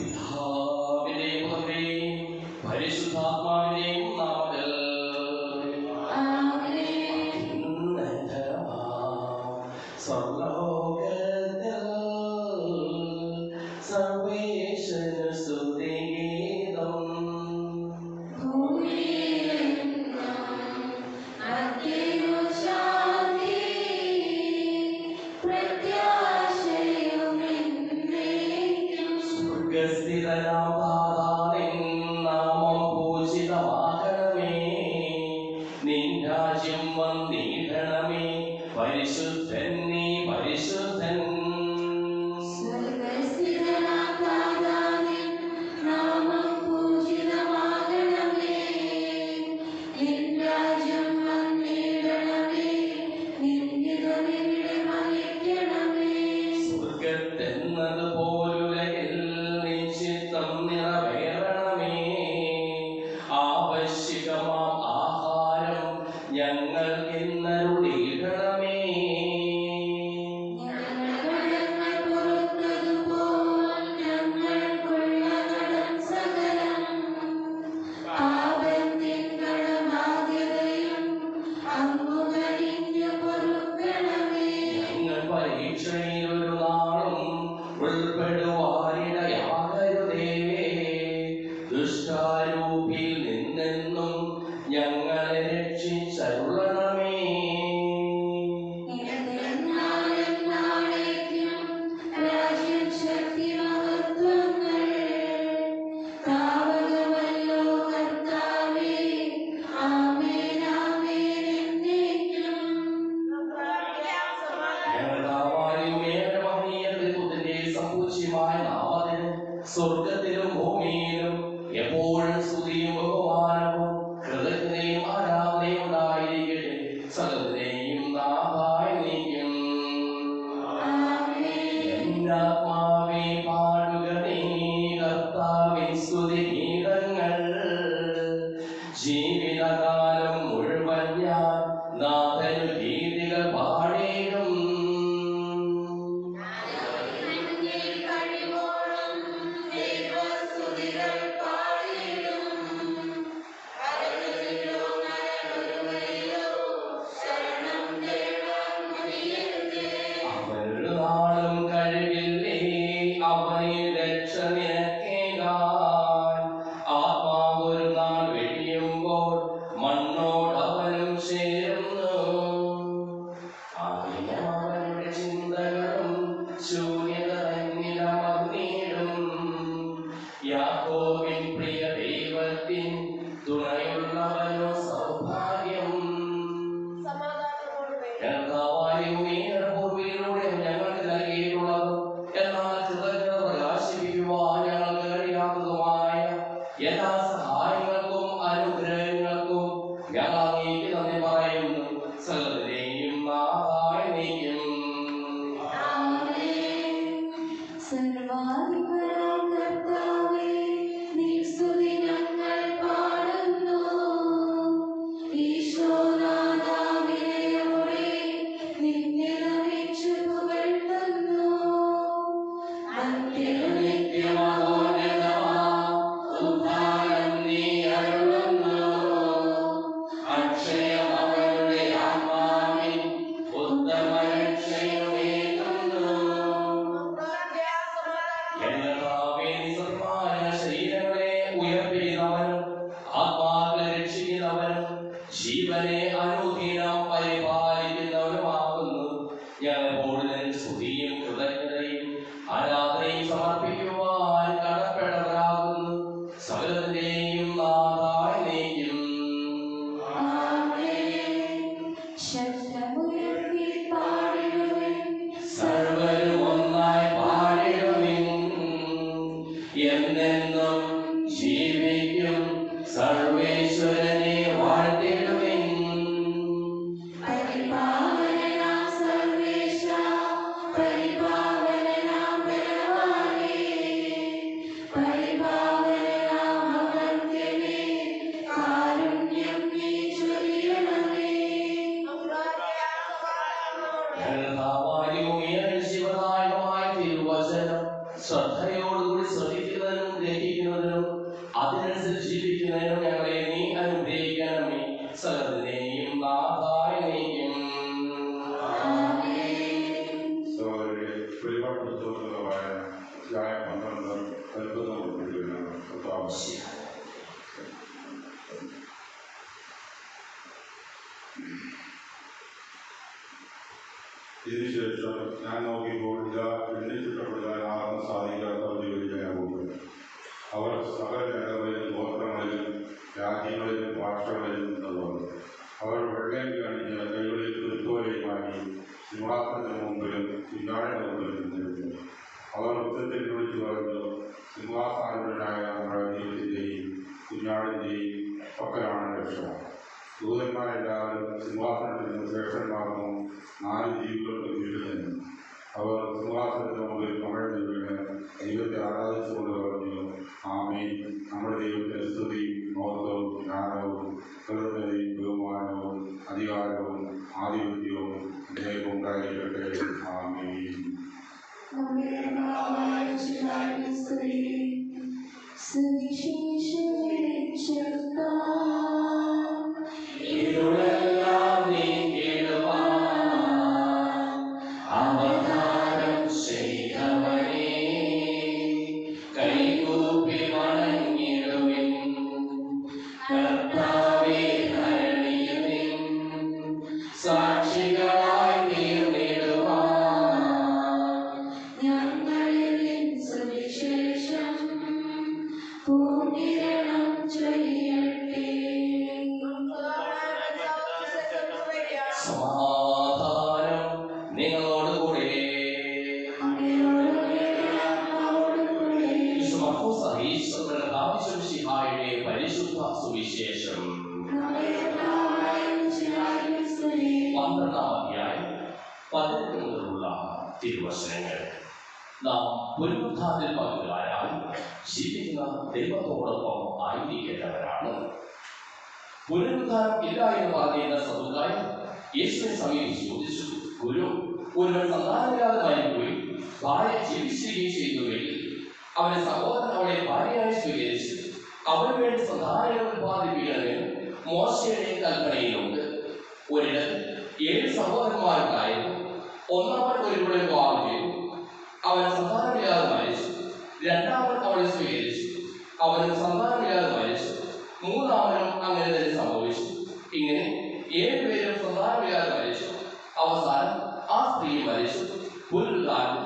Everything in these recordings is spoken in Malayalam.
പിതാവിന്റെയും പുത്രന്റെയും പരിശുദ്ധാത്മാവിന്റെയും നാമത്തിൽ സ്വർലോകത്തിൽ സർവേശ്വര സ്തുതിഗീതം നാമം പൂജിതമാകണമേ, നിൻ രാജ്യം വന്നിടണമേ, പരിശുദ്ധൻ നീ പരിശുദ്ധൻ. സ്വർഗത്തെന്നത് പോലുലകിൽ നിശ്ചിത്തം നിറവേറണമേ, ആവശ്യകമാം ആഹാരം ഞങ്ങൾക്കിന്നരുളിയിടണമേ. പരീക്ഷയിലൊരു നാളും ഉൾപ്പെടുവാനിടയാകരുതേ, ദുഷ്ടാരൂപിയിൽ നിന്നെന്നും ഞങ്ങളെ രക്ഷിച്ചരുളണമേ. സ്വർഗത്തിലും ഭൂമിയിലും എപ്പോഴും സ്തുതിയും ബഹുമാനവും കൃതജ്ഞതയും ആരാധനയും ഉണ്ടായിരിക്കട്ടെ, സകലതിനെയും നാഥായി നീക്കും. എന്നാത്മാവേ പാടുക നീ കർത്താവിൻ സ്തുതിഗീതങ്ങൾ, ജീവിതകാലം മുഴുവൻ ഞാൻ നാഥനു ഗീതികൾ പാടിയിടും. നാളും കഴിവില്ലേ അവനിൽ രക്ഷ നിനക്കേകാൻ, ആത്മാവൊരു നാൾ വെടിയുമ്പോൾ മണ്ണോട് അവനും ചേരുന്നു. അവരുടെ ചിന്തകളും ശൂന്യത തന്നിലമർന്നിടും, യാക്കോബിൻ പ്രിയ ദൈവത്തിൻ തുണയുള്ളവനോ സൗഭാഗ്യം. പൂർവിയിലൂടെ ഞങ്ങൾക്ക് നൽകിയിട്ടുള്ളതും എന്നാൽ കൃതജ്ഞത പ്രകാശിപ്പിക്കുവാൻ ഞങ്ങൾക്ക് കഴിയാത്തതുമായ എല്ലാ സഹായങ്ങൾക്കും അനുഗ്രഹങ്ങൾക്കും ഞങ്ങൾ അങ്ങേക്ക് നന്ദി പറയുന്നു, സകലതിനെയും നാഥായി നീക്കും. ജീവനെ അനുദിനം പരിപാലിക്കുന്നവനുമാകുന്നു. ഞങ്ങൾ സ്തുതിയും കൃതജ്ഞതയും ആരാധനയും സമർപ്പിക്കുവാൻ കടപ്പെട്ടവരാകുന്നു, സകലതിന്റെയും നാഥായി നീക്കും. സർവരും ഒന്നായി പാടിടുവിൻ, എന്നെന്നും ജീവിക്കും സർവേശ്വരനെ വാഴ്ത്തിടുവിൻ. ശ്രദ്ധയോടുകൂടി ശ്രദ്ധിക്കുന്നതിന് ഇതിനുശേഷം ഞാൻ നോക്കിയപ്പോൾ ഇതാ എണ്ണിച്ചിട്ടപ്പെടുത്താൻ ആർക്കും സാധിക്കാത്ത ഒരു ജോലിയാകുന്നു. അവർ സകല ജനങ്ങളിലും ഗോത്രങ്ങളിലും രാജ്യങ്ങളിലും ഭാഷകളിലും നിന്നുള്ളവർ. അവർ വെള്ളയും കണിഞ്ഞ് കൈകളിൽ ക്രിസ്തുവരെയുമായി സിംഹാസനത്തിന് മുമ്പിലും കുഞ്ഞാടിന് മുമ്പിലും നിന്നിരുന്നു. അവർ ഉച്ചത്തിൽ വിളിച്ചു പറഞ്ഞു, സിംഹാസനായ നമ്മുടെ ദൈവത്തിൻ്റെയും കുഞ്ഞാടിൻ്റെയും പക്കലാണ് രക്ഷ. ദൂതന്മാരെല്ലാവരും സിംഹാസനത്തിൽ നിന്ന് ശ്രേഷ്ഠന്മാർക്കും 4 ജീവികൾക്കും കീഴിൽ നിന്നു. അവർ സിംഹാസനത്തിന് മുമ്പിൽ കമഴ്ന്നു വീണ് ദൈവത്തെ ആരാധിച്ചുകൊണ്ട് പറഞ്ഞു, ആമേൻ. നമ്മുടെ ദൈവത്തെ സ്തുതിയും മഹത്വവും ജ്ഞാനവും കൃതജ്ഞതയും ബഹുമാനവും അധികാരവും ആധിപത്യവും ദൈവം ഉണ്ടായിരിക്കട്ടെ. ആമേൻ. തിരുവചനങ്ങൾ നാം പുനരുത്ഥാനത്തിൽ പങ്കുകാരായി ജീവിക്കുന്ന ദൈവത്തോടൊപ്പം ആയിരിക്കേണ്ടവരാണ്. പുനരുത്ഥാനം ഇല്ല എന്ന് പറഞ്ഞിരുന്ന സദുക്കായി യേശുവിനെ സമീപിച്ച് ചോദിച്ചു, ഗുരു, ഒരുവൻ സന്താനമില്ലാതെ മരിക്കുകയും ഭാര്യ ജീവിച്ചിരിക്കുകയും ചെയ്യുന്നുവെങ്കിൽ അവന്റെ സഹോദരൻ അവളെ ഭാര്യയായി സ്വീകരിച്ച് അവന് വേണ്ടി സന്താനങ്ങൾ ഉത്പാദിപ്പിക്കണമെന്ന് മോശയുടെ കൽപ്പനയിലുണ്ട്. ഒരിടത്ത് 7 സഹോദരന്മാരുണ്ടായിരുന്നു. ഒന്നാമൻ ഒരുവളെ വിവാഹം ചെയ്തു. അവൻ സന്താനമില്ലാതെ മരിച്ചു. രണ്ടാമൻ അവളെ സ്വീകരിച്ചു. അവന് സന്താനമില്ലാതെ മരിച്ചു. മൂന്നാമനും അങ്ങനെ തന്നെ സംഭവിച്ചു. ഇങ്ങനെ 7 പേരും സന്താനമില്ലാതെ മരിച്ചു. അവസാനം ആ സ്ത്രീ മരിച്ചു. പുനരുത്ഥാനം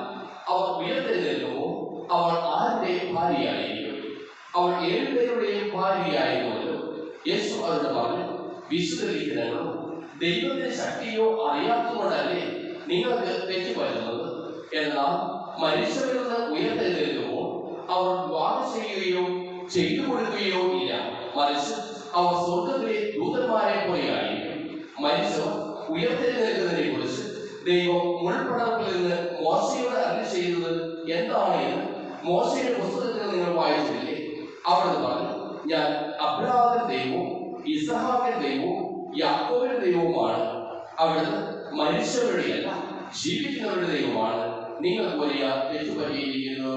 അവർ ഉയർത്തെഴുന്നേൽക്കുമ്പോൾ അവൾ ആരുടെ ഭാര്യയായിരിക്കും? അവൾ 7 പേരുടെയും ഭാര്യയായിരുന്നല്ലോ. യേശു അവരോട് പറഞ്ഞു, വിശുദ്ധ ലിഖിതങ്ങളും ദൈവത്തിന്റെ ശക്തിയോ അറിയാത്തതുകൊണ്ടല്ലേ നിങ്ങൾക്ക് തെറ്റുപറ്റുന്നത്? എന്നാൽ മനുഷ്യരിൽ നിന്ന് ഉയർത്തെഴുന്നേൽക്കുമ്പോൾ അവർ വിവാഹം ചെയ്യുകയോ ചെയ്തു കൊടുക്കുകയോ ഇല്ല. മറിച്ച് അവർ സ്വർഗത്തിലെ ദൂതന്മാരെ പോലെയായിരിക്കും. മനുഷ്യർ ഉയർത്തെഴുന്നേൽക്കുന്നതിനെ കുറിച്ച് ദൈവം മുൾപ്പടർപ്പിൽ നിന്ന് മോശയോട് അരുളി ചെയ്തത് എന്താണ് എന്ന് മോശയുടെ പുസ്തകത്തിൽ നിങ്ങൾ വായിച്ചില്ലേ? അവിടെ പറഞ്ഞു, ഞാൻ അബ്രഹാമിന്റെ ദൈവവും ഇസഹാക്കിന്റെ ദൈവവും യാക്കോബിന്റെ ദൈവവുമാണ്. അവിടുന്ന് മനുഷ്യരുടെയല്ല ജീവിക്കുന്നവരുടെ ദൈവമാണ്. നിങ്ങൾക്ക് വലിയ തെറ്റുപറ്റിയിരിക്കുന്നു.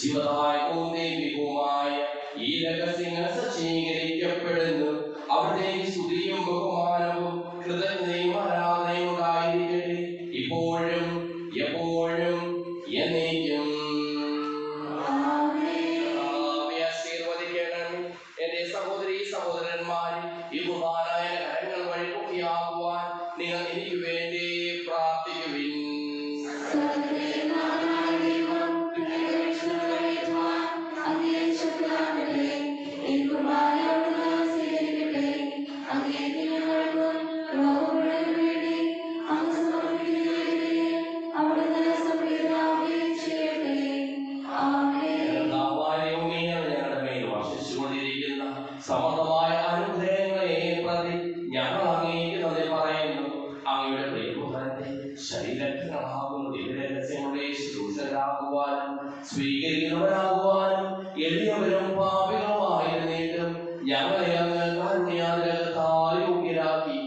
ശിവദായകവും ദൈവികവുമായ ഈ രഹസ്യങ്ങൾ സജ്ജീകരിക്കപ്പെടുന്നു. അവിടത്തേക്ക് സ്തുതിയും ബഹുമാനവും കൃതജ്ഞതയും ആരാധനയും ഉണ്ടായിരിക്കട്ടെ, ഇപ്പോഴും എപ്പോഴും എന്നേക്കും. ആശീർവദിക്കണം എന്റെ സഹോദരീ സഹോദരന്മാരെ, ഈ കുർബാനായ കരങ്ങൾ വഴി പൂർത്തിയാക്കുവാൻ നിങ്ങൾ എനിക്ക് വേണ്ടി പ്രാർത്ഥിക്കുവിൻ. സമൃദ്ധമായ അനുഗ്രഹങ്ങളെ പ്രതി ഞങ്ങൾ അങ്ങേക്ക് നന്ദി പറയുന്നു. അങ്ങയുടെ പ്രിയപുത്രന്റെ ശരീരങ്ങളാകുന്ന ദിവ്യരഹസ്യങ്ങളുടെ ശുശ്രൂഷകരാകുവാനും സ്വീകരിക്കുന്നവരാകുവാനും എളിയവരും പാപികളുമായിരുന്നിട്ടും ഞങ്ങളെ അങ്ങ് കാരുണ്യാതിരകത്താൽ യോഗ്യരാക്കി.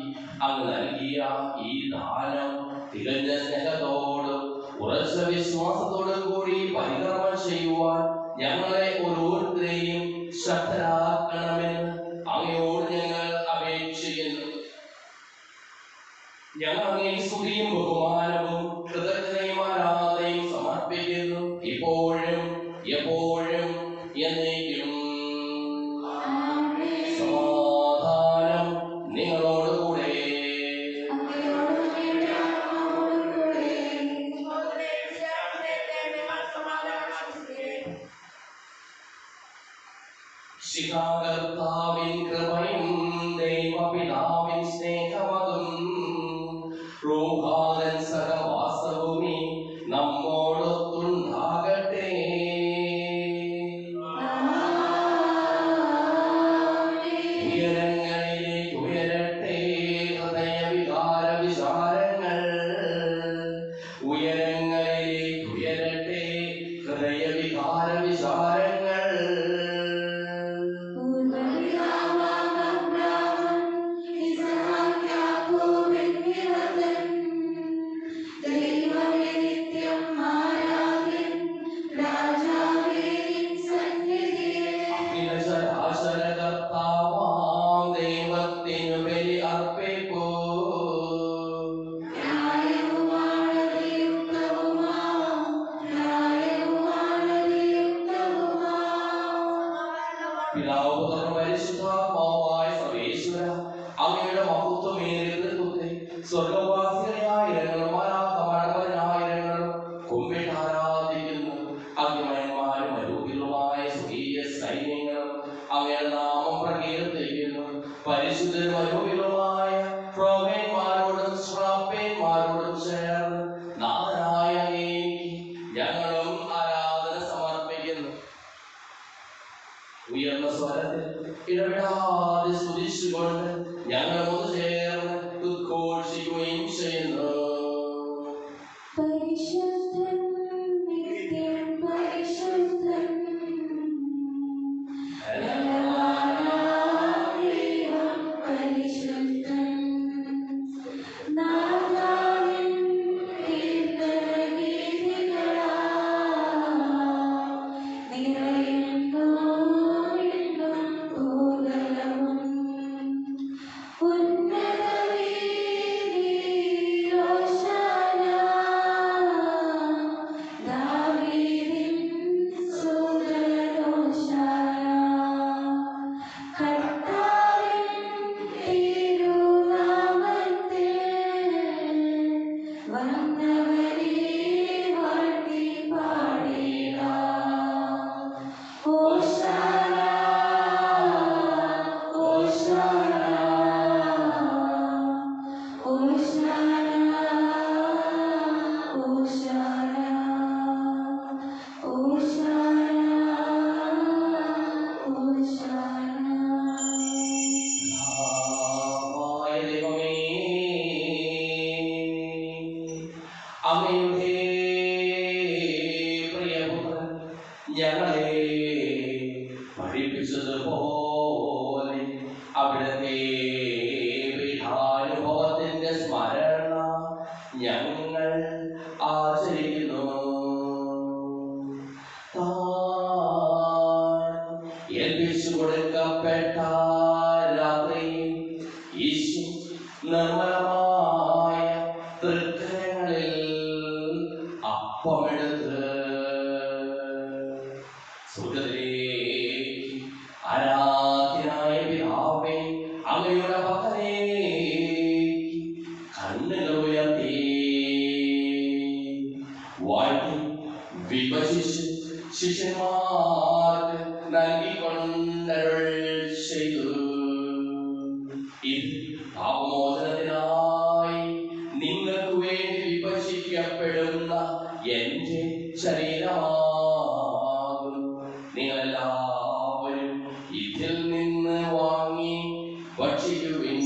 അങ്ങ് നൽകിയ ഈ ദാനം തികഞ്ഞ സ്നേഹത്തോടും ഉറച്ച വിശ്വാസത്തോടും കൂടി പരികർമ്മം ചെയ്യുവാൻ ഞങ്ങളെ ഓരോരുത്തരെയും ശക്തരാക്കണമെന്ന് അങ്ങയോട് ഞങ്ങൾ അപേക്ഷിക്കുന്നു. ഞങ്ങൾ അങ്ങേ സ്തുതിയും ബഹുമാനവും കൃതജ്ഞതയും ആരാധനയും സമർപ്പിക്കുന്നു, ഇപ്പോഴും എപ്പോഴും എന്നേക്കും. സമാധാനം നിങ്ങളോടുകൂടെ. ശിഖാകർത്താവിൻ കൃപയും ദൈവപിതാവിൻ സ്നേഹമതും റൂഹാദൻ സഹവാസവുമേ നമ്മോടൊത്തുണ്ടാകട്ടെ. ഉയരങ്ങളിലേക്ക് ഉയരട്ടെ ഹൃദയവികാര വിചാരങ്ങൾ, ഉയരങ്ങളിലേക്ക് ഉയരട്ടെ ഹൃദയവികാര വിചാരങ്ങൾ. ദൈവത്തിനു ബലി അർപ്പിപ്പൂ. പിതാവ് പരിശുദ്ധാത്മാവായ സർവേശ്വര, അങ്ങയുടെ മഹത്വമേറിയ തൃത്വത്തെ സ്വർഗവാസികളായ മഴപതിനായിരങ്ങളും കുമ്പിട്ട് ആരാധിക്കുന്നു. അഗ്നിമയന്മാരും അരൂപികളുമായ സ്വകീയ സൈന്യങ്ങളും അങ്ങയുടെ നാമം പ്രകീർത്തിക്കുന്നു. പരിശുദ്ധരും അരൂപികളുമായ പ്രവീൺമാരോടും ശ്രാപ്പേന്മാരോടും ചേർന്ന് നാഥനായ അങ്ങേക്ക് ഞങ്ങളും ആരാധന സമർപ്പിക്കുന്നു. ഉയർന്ന സ്വരത്തിൽ ഇടപെടാതെ സ്തുതിച്ചുകൊണ്ട് ഞങ്ങൾ ഒന്ന് ചേർന്ന് ഉദ്ഘോഷിക്കുകയും ചെയ്യുന്നു. പരിശുദ്ധൻ നിത്യൻ പരിശുദ്ധൻ, ദൈവം പരിശുദ്ധൻ, നാഥാവിൻ കീർത്തനഗീതികളാൽ നിറയുന്നു എന്നും ഭൂതലവും. ഉന്നതവീതിയിൽ ഹോശാന, ദാവീദിൻ സുതൻ ഹോശാന. കർത്താവിൻ തിരുനാമത്തിൽ വന്നവരെ വാഴ്ത്തി പാടിട. ഹോശാന ഹോശാന ഹോശാന ഹോശാന ഹോശാന ഹോശാന. ദൈവമേ, അങ്ങയുടെ പ്രിയപുത്രൻ ഞങ്ങളെ പഠിപ്പിച്ചതുപോലെ അവിടുത്തെ പീഠാനുഭവത്തിന്റെ സ്മരണ ഞങ്ങൾ ആചരിക്കുന്നു. സ്വർഗ്ഗത്തിലെ ആരാധ്യനായ പിതാവേ, അങ്ങയുടെ പക്കലേക്ക് കണ്ണുകൾ ഉയർത്തി വാഴ്ത്തി വിഭജിച്ച് ശിഷ്യന്മാർക്ക് നൽകിക്കൊണ്ടരുൾ ചെയ്തു. ഇത് പാപമോചനത്തിനായി നിങ്ങൾക്ക് വേണ്ടി വിഭജിക്കപ്പെടുന്ന എന്റെ ശരീരമാകും. നിങ്ങളെല്ലാവരും ഇതിൽ നിന്ന് വാങ്ങി ഭക്ഷിക്കുവിൻ.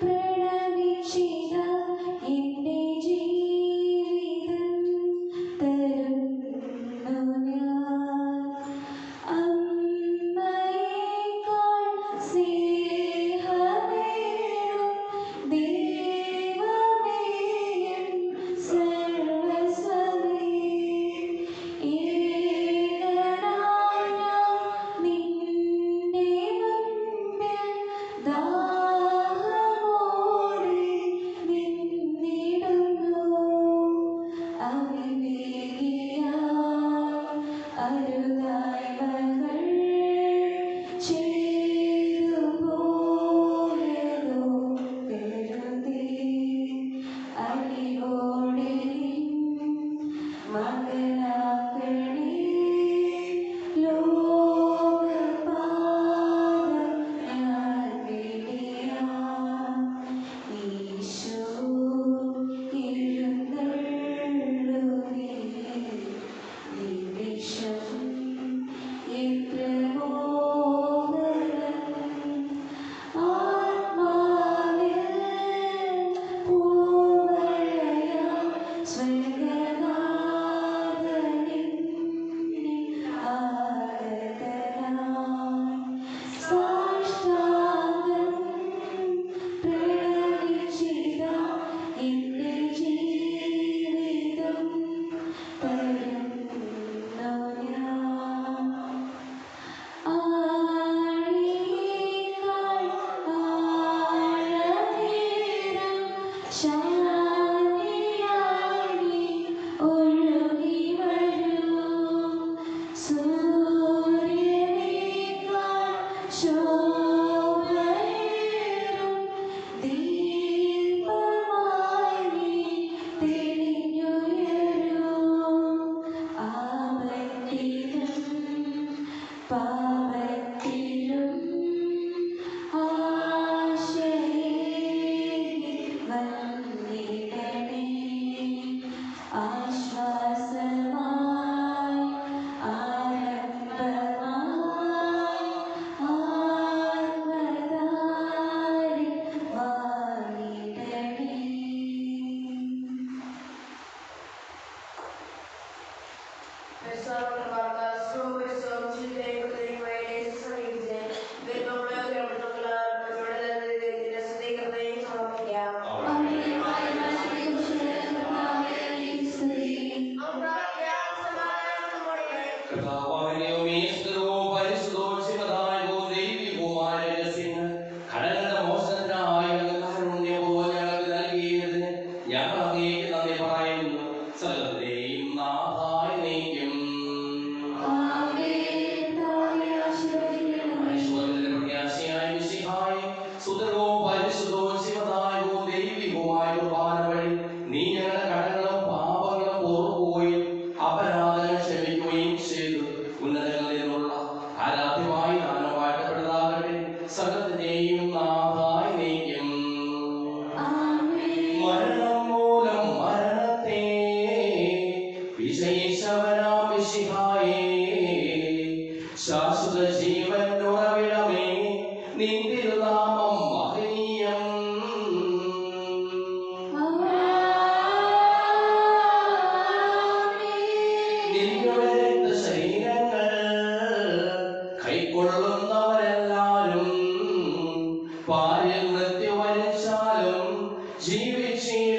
പ്രണമിച്ചിത എന്റെ ജീവിതം ശാന്തിയായി ഒഴുകി വരൂ. സൂര്യനേക്കാൾ ശോഭയേറും ദീപമായി നീ തെളിഞ്ഞുയരൂ. ആപത്തിലും പാപത്തിലും ആശയേകി വന്നിടണേ. ആശ്വാസമായി ആനന്ദമായി ആത്മദാരി വാണിടണേ. അമേന്മായ കർത്താവേ, സ്തുതി. കർത്താവായ സ്തുതിയോ പരിശുദ്ധവും ശിവദായകവും ദൈവികവുമായ രഹസ്യങ്ങൾ കടങ്ങളുടെ മോചനത്തിനായി അങ്ങ് കാരുണ്യവും ഞങ്ങൾക്ക് നൽകിയതിന് ഞങ്ങൾ അങ്ങേക്ക് നന്ദി പറയുന്നു. സകലത്തെയും നാഥായി നീക്കും. ആമേൻ. താവേ ആശീർവദിക്കണമേ. ഐശ്വര്യത്തിന്റെ പ്രത്യാശയായ മിശിഹായേ, സുതരവും പരിശുദ്ധവും ശിവദായകവും ദൈവികവുമായ കുർബാന വഴി നീ ഞങ്ങളുടെ കടങ്ങളും പാപങ്ങളും ഓർക്കുകയും അപരാധങ്ങൾ ക്ഷമിക്കുകയും ചെയ്തു. ഉന്നതങ്ങളിൽ നിന്നുള്ള ആരാധ്യമായി നാനം വാഴ്ത്തപ്പെട്ടതാകട്ടെ. സകലത്തിന്റെയും നാഥായി നീക്കും. ആമേൻ. മരണം മൂലം മരണത്തെ വിജയിച്ചവനാം മിശിഹായേ, ശാശ്വത ജീവൻ ഉറവിടമേ, നിൻ തിരുനാമം മഹനീയം. നിങ്ങളുടെ രക്തശരീരങ്ങൾ കൈക്കൊള്ളുന്നവരെല്ലാരും പാരിൽ മൃത്യു വരിച്ചാലും ജീവിച്ചിടും.